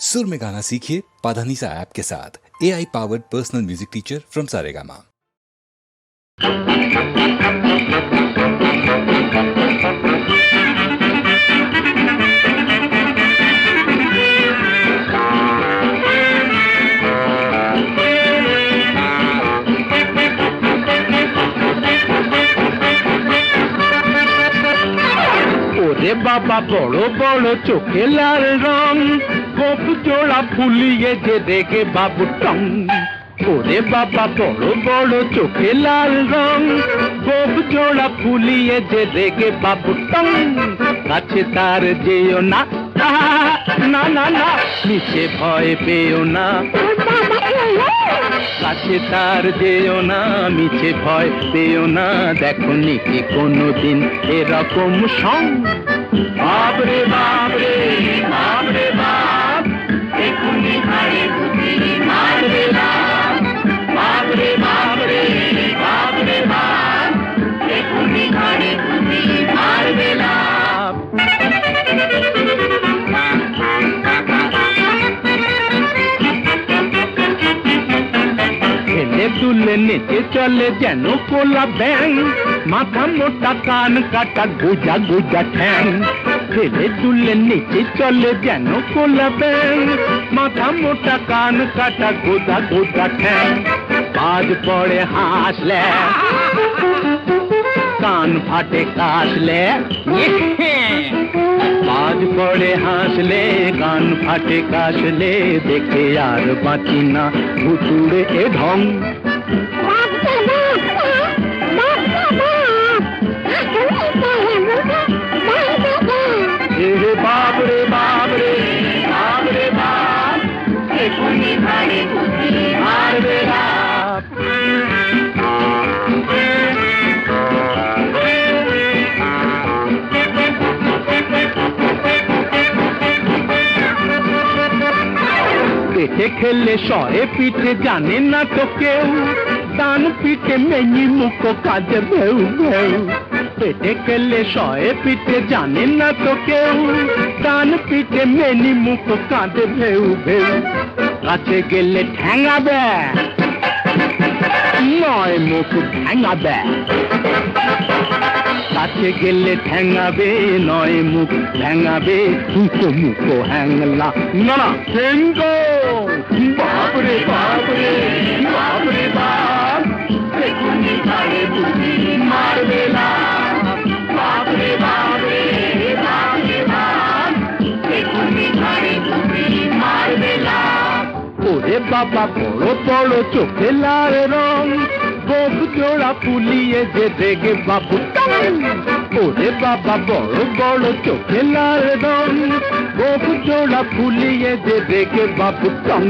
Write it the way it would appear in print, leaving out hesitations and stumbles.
सुर में गाना सीखिए पाधानीसा ऐप के साथ। AI powered personal music teacher from Saregama. ওরে বাবা বড় বড় চোখে লাল রং, গোপ জোড়া ফুলিয়ে যে দেখে বাবু টং। ওরে বাবা বড় বড় চোখে লাল রং, গোপ জোড়া ফুলিয়ে যে দেখে বাবু টং। কাছে তার যেও না, না না না, নিচে ভয় পেও না। কাছে তার যেও না, মিছে ভয় পেও না। দেখো কি কোনোদিন এরকম সং। বাবরে বাবরে বাবরে বাপ, এখুনি ঘাড়ে বুঝি মারবে বাপ। বাবরে বাবরে বাবরে বাপ, এখুনি ঘাড়ে বুঝি মারবে বাপ। খেলে দুলে নেচে চলে যেন কোলা ব্যাং, মাথা মোটা কান কাটা গোজা গোজা ঠ্যাং। খেলে দুলে নেচে চলে যেন কোলা ব্যাং, মাথা মোটা কান কাটা গোজা গোজা ঠ্যাং। বাজ পড়ে হাসলে, কান ফাটে কাশলে। বাজ পড়ে হাসলে, কান ফাটে কাশলে, দেখে আর বাঁচি না ভুতুড়ে এ ঢং। বাবরে বাবরে বাবরে বাপ, এখুনি ঘাড়ে বুঝি মারবে বাপ। পেটে খেলে সরে পিঠে জানে না তো কেউ, ডান পিঠে মেনি মুখ কাজে ভেউ ভেউ। পেটে খেলে সরে পিঠে জানে না তো কেউ, ডান পিঠে মেনি মুখ কাঁদে ভেউ ভেউ। কাছে গেলে ঠ্যাঙাবে, নয় মুখ ঠ্যাঙাবে। কাছে গেলে ঠ্যাঙাবে, নয় মুখ ঠ্যাঙাবে। মুখো মুখো হ্যাংলা না ঠেঙ্গো। বাপরে বাপরে বাপরে বাপ, এখুনি ঘাড়ে বুঝি মারবে বাপ। বাপরে বাপরে বাপরে বাপ, এখুনি ঘাড়ে বুঝি মারবে বাপ। ওরে বাবা বড় বড় চোখে লাল রং, গোপ জোড়া ফুলিয়ে যে দেখে বাবু টং। ওরে বাবা বড় বড় চোখে লাল রং, গোপ জোড়া ফুলিয়ে যে দেখে বাবু টং।